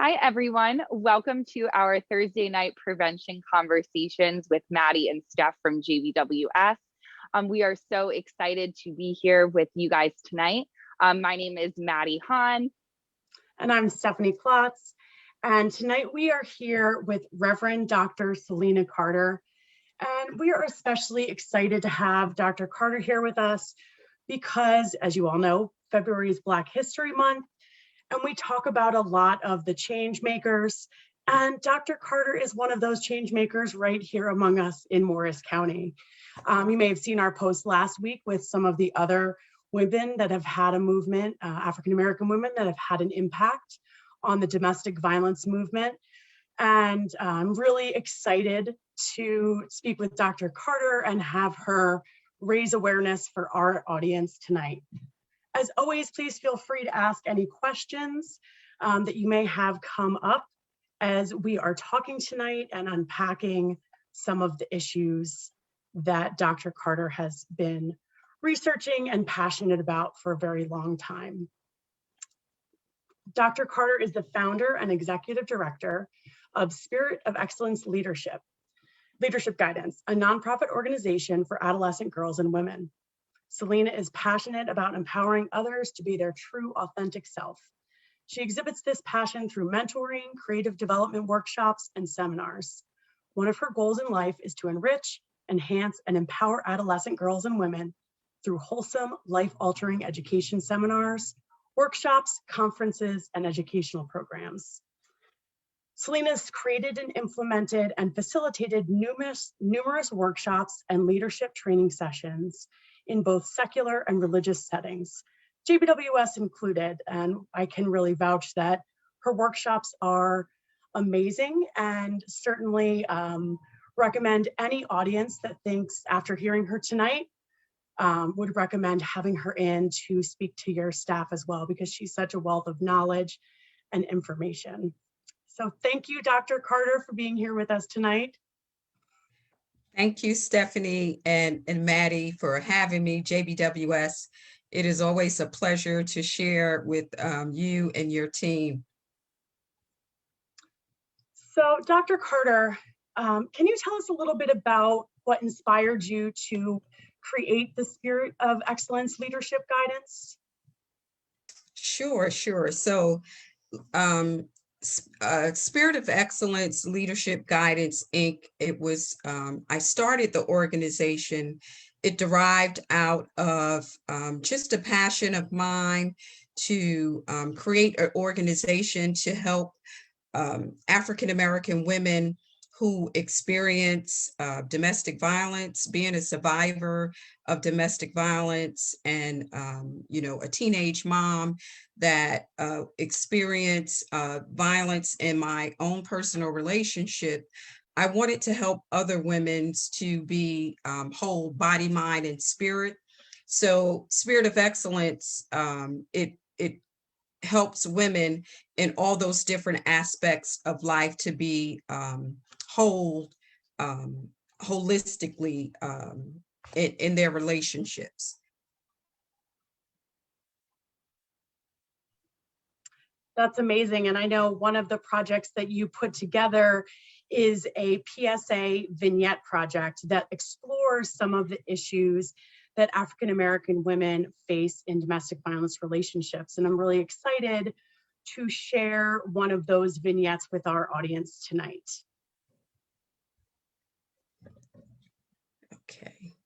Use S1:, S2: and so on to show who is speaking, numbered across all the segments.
S1: Hi, everyone. Welcome to our Thursday night prevention conversations with Maddie and Steph from JBWS. We are so excited to be here with you guys tonight. My name is Maddie Hahn.
S2: And I'm Stephanie Klotz. And tonight we are here with Reverend Dr. Selena Carter. And we are especially excited to have Dr. Carter here with us because, as you all know, February is Black History Month. And we talk about a lot of the change makers. And Dr. Carter is one of those change makers right here among us in Morris County. You may have seen our post last week with some of the other women that have had a movement, African-American women that have had an impact on the domestic violence movement. And I'm really excited to speak with Dr. Carter and have her raise awareness for our audience tonight. As always, please feel free to ask any questions that you may have come up as we are talking tonight and unpacking some of the issues that Dr. Carter has been researching and passionate about for a very long time. Dr. Carter is the founder and executive director of Spirit of Excellence Leadership Guidance, a nonprofit organization for adolescent girls and women. Selena is passionate about empowering others to be their true, authentic self. She exhibits this passion through mentoring, creative development workshops, and seminars. One of her goals in life is to enrich, enhance, and empower adolescent girls and women through wholesome, life-altering education seminars, workshops, conferences, and educational programs. Selena's created and implemented and facilitated numerous workshops and leadership training sessions in both secular and religious settings, JBWS included, and I can really vouch that her workshops are amazing and certainly recommend any audience that thinks after hearing her tonight would recommend having her in to speak to your staff as well, because she's such a wealth of knowledge and information. So thank you, Dr. Carter, for being here with us tonight.
S3: Thank you, Stephanie and Maddie, for having me, JBWS. It is always a pleasure to share with you and your team.
S2: So, Dr. Carter, can you tell us a little bit about what inspired you to create the Spirit of Excellence Leadership Guidance?
S3: Sure. So, Spirit of Excellence Leadership Guidance, Inc. It was, I started the organization. It derived out of just a passion of mine to create an organization to help African-American women who experience domestic violence, being a survivor of domestic violence, and a teenage mom that experienced violence in my own personal relationship. I wanted to help other women to be whole, body, mind, and spirit. So Spirit of Excellence, it helps women in all those different aspects of life to be whole, holistically in their relationships.
S2: That's amazing. And I know one of the projects that you put together is a PSA vignette project that explores some of the issues that African-American women face in domestic violence relationships. And I'm really excited to share one of those vignettes with our audience tonight.
S3: Okay.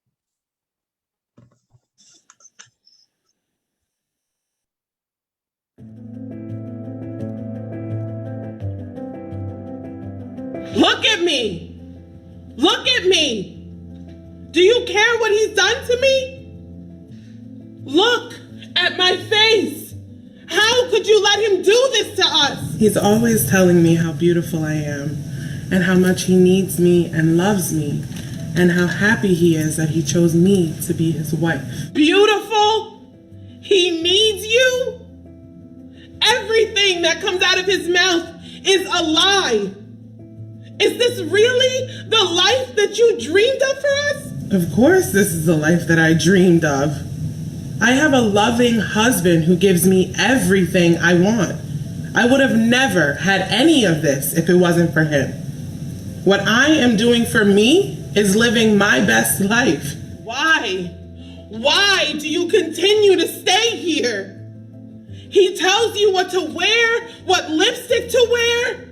S4: Look at me. Look at me. Do you care what he's done to me? Look at my face. How could you let him do this to us?
S5: He's always telling me how beautiful I am and how much he needs me and loves me and how happy he is that he chose me to be his wife.
S4: Beautiful? He needs you? Everything that comes out of his mouth is a lie. Is this really the life that you dreamed of for us?
S5: Of course, this is the life that I dreamed of. I have a loving husband who gives me everything I want. I would have never had any of this if it wasn't for him. What I am doing for me is living my best life.
S4: Why? Why do you continue to stay here? He tells you what to wear, what lipstick to wear.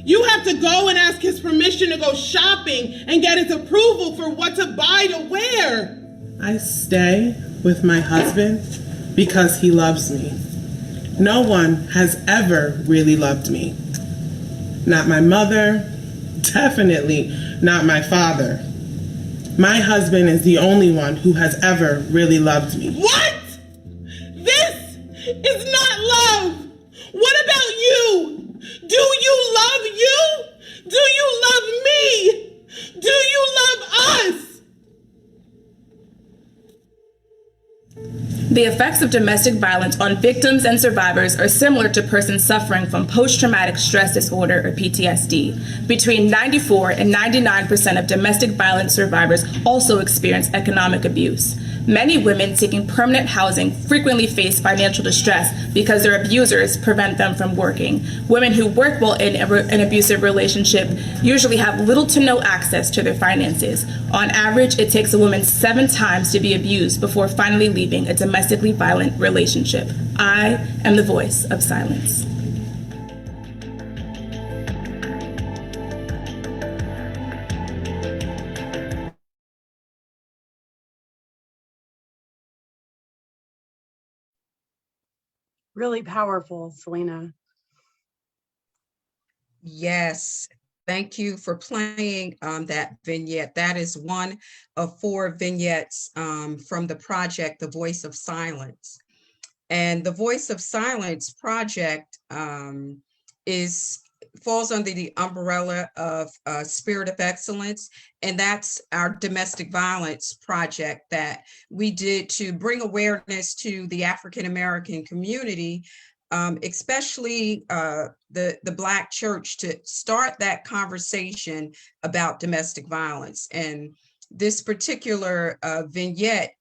S4: You have to go and ask his permission to go shopping and get his approval for what to buy to wear.
S5: I stay with my husband because he loves me. No one has ever really loved me. Not my mother, definitely not my father. My husband is the only one who has ever really loved me.
S4: What? This is not love. What about you? Do you love you? Do you love me? Do you love us?
S6: The effects of domestic violence on victims and survivors are similar to persons suffering from post-traumatic stress disorder or PTSD. Between 94 and 99% of domestic violence survivors also experience economic abuse. Many women seeking permanent housing frequently face financial distress because their abusers prevent them from working. Women who work while in an abusive relationship usually have little to no access to their finances. On average, it takes a woman 7 times to be abused before finally leaving a domestically violent relationship. I am the voice of silence.
S2: Really powerful, Selena.
S3: Yes, thank you for playing that vignette. That is one of 4 vignettes from the project, The Voice of Silence. And the Voice of Silence project falls under the umbrella of Spirit of Excellence, and that's our domestic violence project that we did to bring awareness to the African American community, especially the Black church, to start that conversation about domestic violence. And this particular vignette,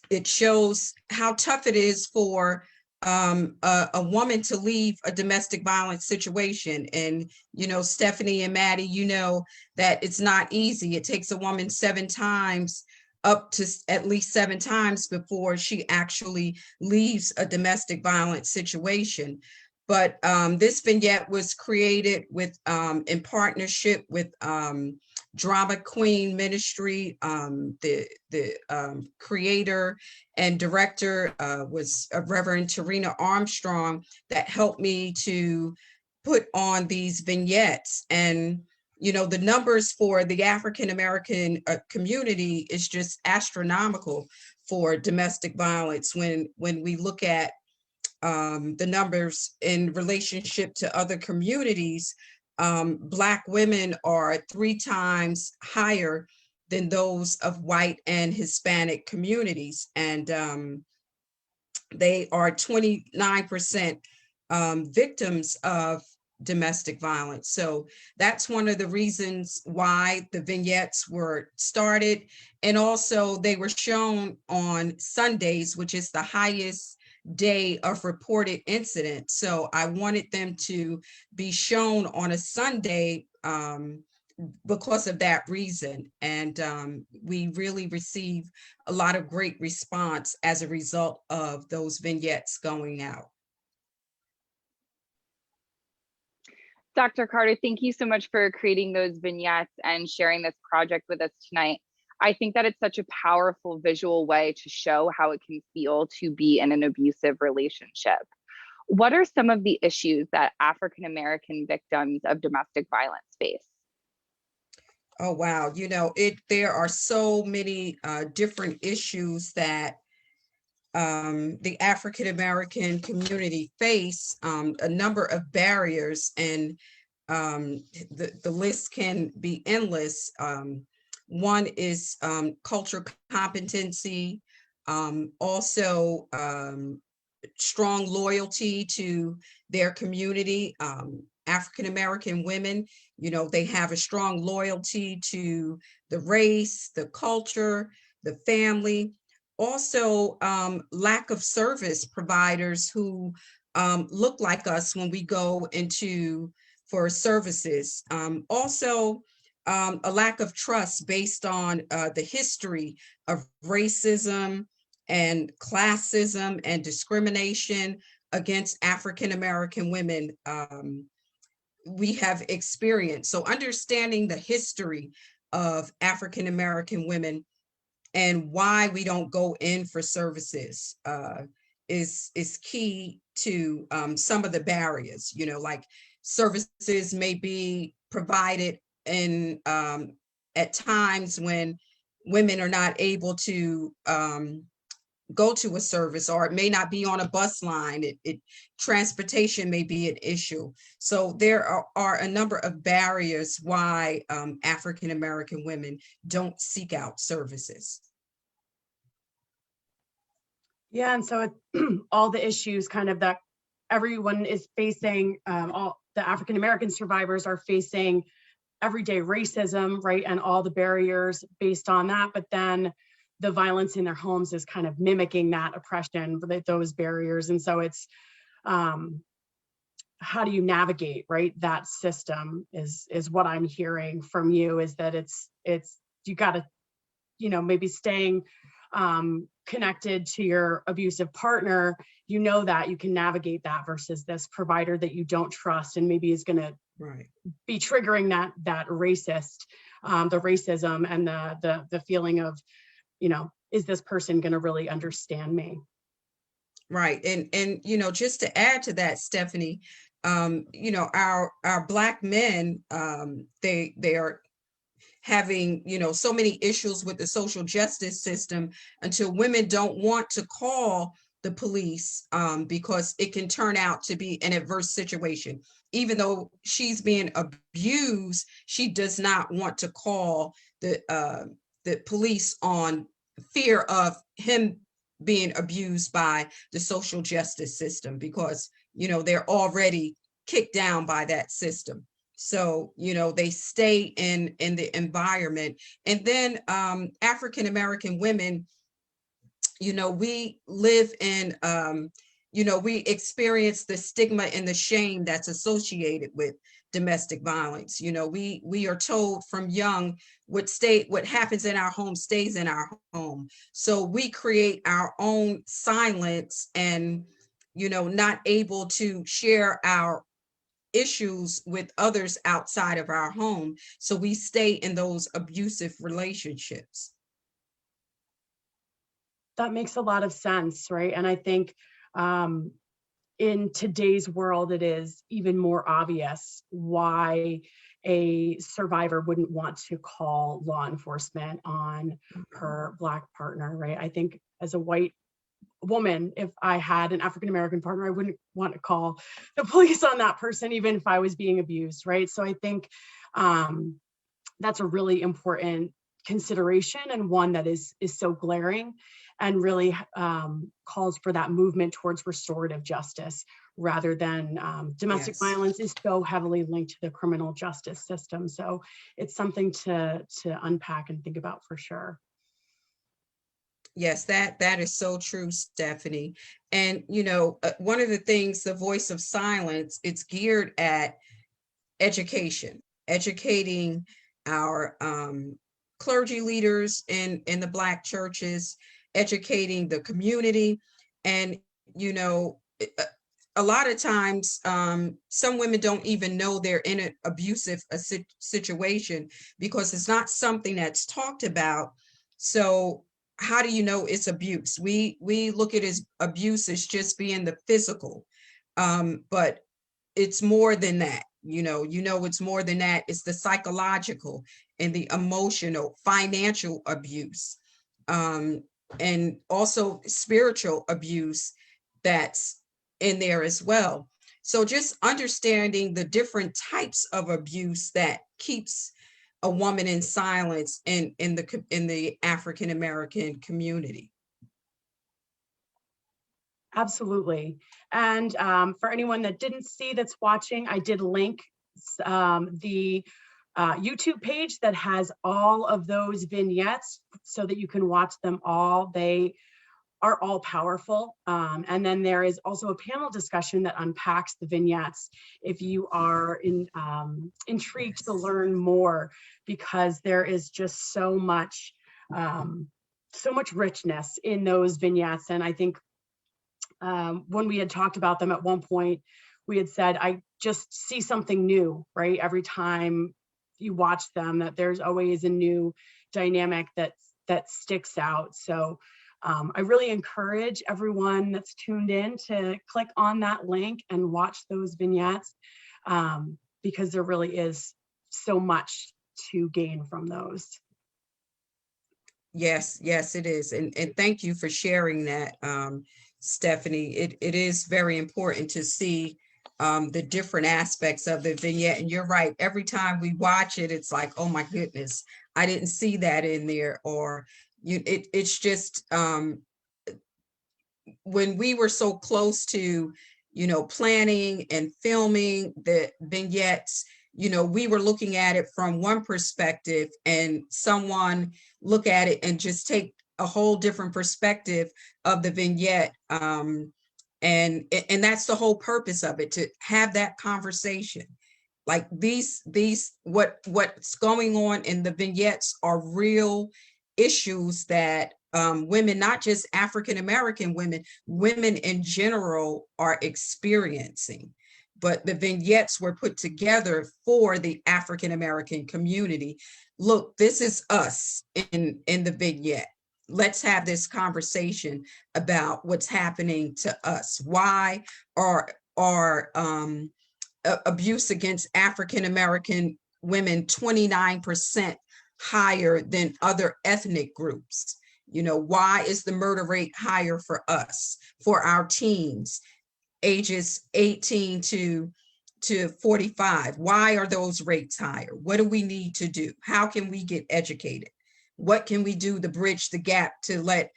S3: it shows how tough it is for a woman to leave a domestic violence situation. And, you know, Stephanie and Maddie, you know that it's not easy. It takes a woman 7 times, up to at least 7 times, before she actually leaves a domestic violence situation. But this vignette was created with in partnership with Drama Queen Ministry. The creator and director was Reverend Tarina Armstrong, that helped me to put on these vignettes. And you know, the numbers for the African American community is just astronomical for domestic violence when we look at the numbers in relationship to other communities. Black women are 3 times higher than those of white and Hispanic communities, and they are 29% victims of domestic violence. So that's one of the reasons why the vignettes were started. And also they were shown on Sundays, which is the highest day of reported incidents. So I wanted them to be shown on a Sunday because of that reason. And we really received a lot of great response as a result of those vignettes going out.
S1: Dr. Carter, thank you so much for creating those vignettes and sharing this project with us tonight. I think that it's such a powerful visual way to show how it can feel to be in an abusive relationship. What are some of the issues that African American victims of domestic violence face?
S3: Oh, wow. You know, there are so many different issues that the African American community face, a number of barriers, and the list can be endless. One is cultural competency, also strong loyalty to their community. African American women, you know, they have a strong loyalty to the race, the culture, the family. Also, lack of service providers who look like us when we go into for services. Also, a lack of trust based on the history of racism and classism and discrimination against African American women we have experienced. So understanding the history of African American women and why we don't go in for services is key to some of the barriers. You know, like services may be provided in at times when women are not able to go to a service, or it may not be on a bus line. Transportation may be an issue. So there are a number of barriers why African American women don't seek out services.
S2: Yeah, and so all the issues kind of that everyone is facing, all the African American survivors are facing everyday racism, right? And all the barriers based on that, but then the violence in their homes is kind of mimicking that oppression, those barriers. And so it's, how do you navigate, right? That system is what I'm hearing from you, is that it's you got to, you know, maybe staying connected to your abusive partner, you know, that you can navigate that versus this provider that you don't trust and maybe is going to be triggering that racist, the racism and the feeling of, you know, is this person going to really understand me?
S3: Right. And, you know, just to add to that, Stephanie, you know, our Black men, they are having, you know, so many issues with the social justice system until women don't want to call the police because it can turn out to be an adverse situation. Even though she's being abused, she does not want to call the police on fear of him being abused by the social justice system, because, you know, they're already kicked down by that system. So, you know, they stay in the environment. And then African American women, you know, we live in, you know, we experience the stigma and the shame that's associated with domestic violence. You know, we are told from young what happens in our home stays in our home. So we create our own silence and, you know, not able to share our issues with others outside of our home. So we stay in those abusive relationships.
S2: That makes a lot of sense, right? And I think in today's world, it is even more obvious why a survivor wouldn't want to call law enforcement on her Black partner, right? I think as a white woman, if I had an African American partner, I wouldn't want to call the police on that person, even if I was being abused, right? So I think that's a really important consideration, and one that is so glaring and really calls for that movement towards restorative justice rather than domestic violence is so heavily linked to the criminal justice system. So it's something to unpack and think about for sure.
S3: Yes, that is so true, Stephanie. And, you know, one of the things, the Voice of Silence, it's geared at education, educating our clergy leaders in the Black churches, educating the community. And, you know, a lot of times, some women don't even know they're in an abusive situation because it's not something that's talked about. So how do you know it's abuse? We look at as abuse as just being the physical, but it's more than that. You know, it's more than that. It's the psychological and the emotional, financial abuse, and also spiritual abuse that's in there as well. So just understanding the different types of abuse that keeps a woman in silence in the African American community.
S2: Absolutely. And for anyone that didn't see that's watching, I did link the YouTube page that has all of those vignettes so that you can watch them all. They are all powerful. And then there is also a panel discussion that unpacks the vignettes if you are intrigued to learn more, because there is just so much richness in those vignettes. And I think when we had talked about them at one point, we had said, I just see something new, right? Every time you watch them, that there's always a new dynamic that sticks out. So I really encourage everyone that's tuned in to click on that link and watch those vignettes, because there really is so much to gain from those.
S3: Yes, it is. And thank you for sharing that, Stephanie. It is very important to see the different aspects of the vignette. And you're right, every time we watch it, it's like, oh my goodness, I didn't see that in there. Or it's just when we were so close to, planning and filming the vignettes, we were looking at it from one perspective, and someone look at it and just take a whole different perspective of the vignette. And that's the whole purpose of it, to have that conversation. Like what's going on in the vignettes are real issues that women, not just African-American women in general are experiencing. But the vignettes were put together for the African-American community. Look, this is us in the vignette. Let's have this conversation about what's happening to us. Why are abuse against African-American women 29% higher than other ethnic groups? Why is the murder rate higher for us, for our teens, ages 18 to 45? Why are those rates higher? What do we need to do? How can we get educated? What can we do to bridge the gap to let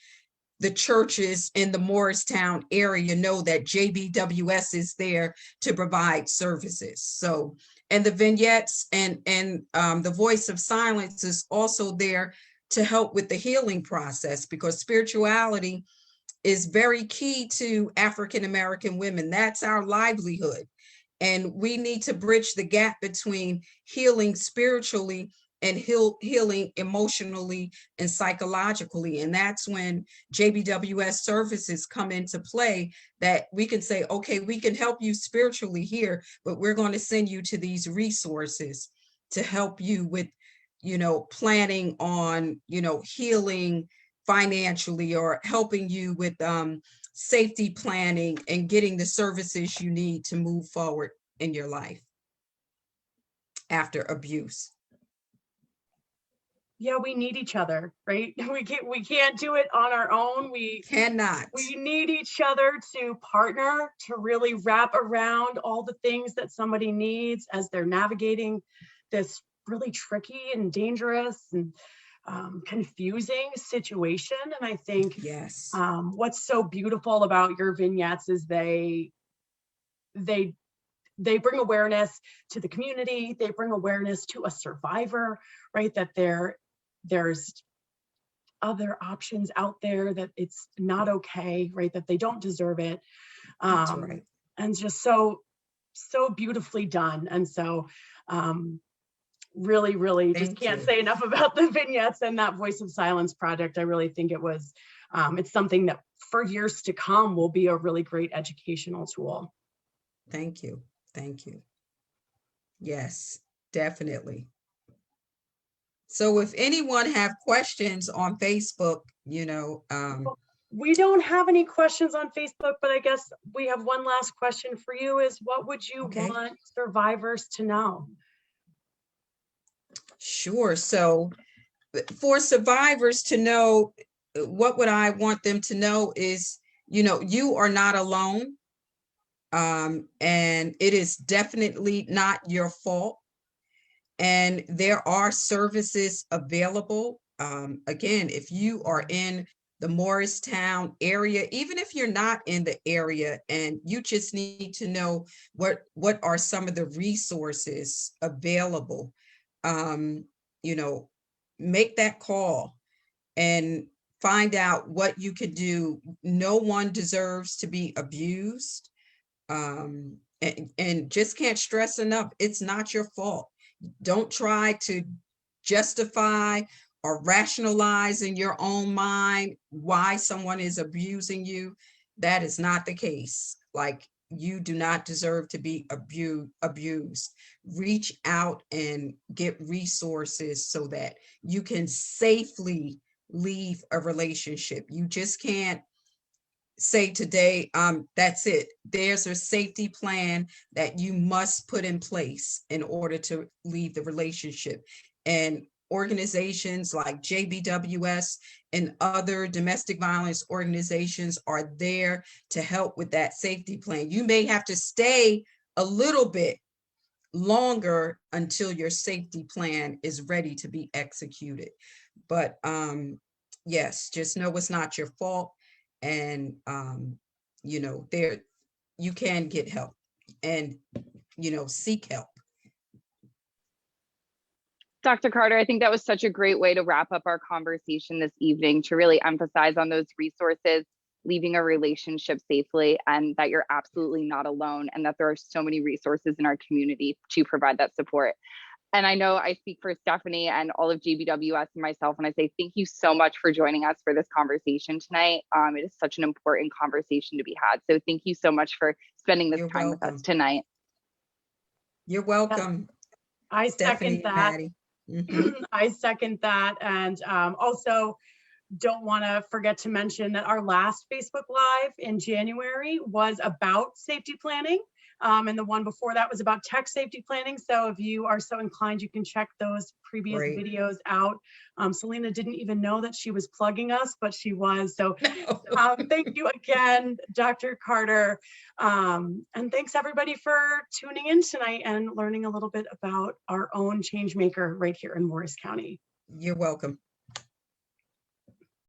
S3: the churches in the Morristown area know that JBWS is there to provide services? So, and the vignettes and the Voice of Silence is also there to help with the healing process, because spirituality is very key to African-American women. That's our livelihood. And we need to bridge the gap between healing spiritually and healing emotionally and psychologically. And that's when JBWS services come into play, that we can say, okay, we can help you spiritually here, but we're going to send you to these resources to help you with, planning on, healing financially, or helping you with safety planning and getting the services you need to move forward in your life after abuse.
S2: Yeah, we need each other, right? We can't do it on our own. We
S3: cannot.
S2: We need each other to partner, to really wrap around all the things that somebody needs as they're navigating this really tricky and dangerous and confusing situation. And I think
S3: yes,
S2: what's so beautiful about your vignettes is they bring awareness to the community. They bring awareness to a survivor, right? That there's other options out there, that it's not okay, right? That they don't deserve it.
S3: That's right.
S2: And just so beautifully done. And so really just can't say enough about the vignettes and that Voice of Silence project. I really think it was, it's something that for years to come will be a really great educational tool.
S3: Thank you. Yes, definitely. So if anyone have questions on Facebook,
S2: we don't have any questions on Facebook, but I guess we have one last question for you is, what would you want survivors to know?
S3: Sure. So for survivors to know, what would I want them to know is, you are not alone. And it is definitely not your fault. And there are services available. Again, if you are in the Morristown area, even if you're not in the area and you just need to know what are some of the resources available, make that call. And find out what you could do. No one deserves to be abused. And just can't stress enough, it's not your fault. Don't try to justify or rationalize in your own mind why someone is abusing you. That is not the case. Like, you do not deserve to be abused. Reach out and get resources so that you can safely leave a relationship. You just can't say today, that's it. There's a safety plan that you must put in place in order to leave the relationship. And organizations like JBWS and other domestic violence organizations are there to help with that safety plan. You may have to stay a little bit longer until your safety plan is ready to be executed. But yes, just know it's not your fault. And, you know, you can get help and, you know, seek help.
S1: Dr. Carter, I think that was such a great way to wrap up our conversation this evening, to really emphasize on those resources, leaving a relationship safely, and that you're absolutely not alone, and that there are so many resources in our community to provide that support. And I know I speak for Stephanie and all of JBWS and myself when I say thank you so much for joining us for this conversation tonight. It is such an important conversation to be had. So thank you so much for spending this time with us tonight.
S3: You're welcome.
S2: I
S3: Stephanie,
S2: second that.
S3: Maddie.
S2: I second that. And also don't want to forget to mention that our last Facebook Live in January was about safety planning. And the one before that was about tech safety planning. So if you are so inclined, you can check those previous videos out. Selena didn't even know that she was plugging us, but she was. So thank you again, Dr. Carter. And thanks everybody for tuning in tonight and learning a little bit about our own change maker right here in Morris County.
S3: You're welcome.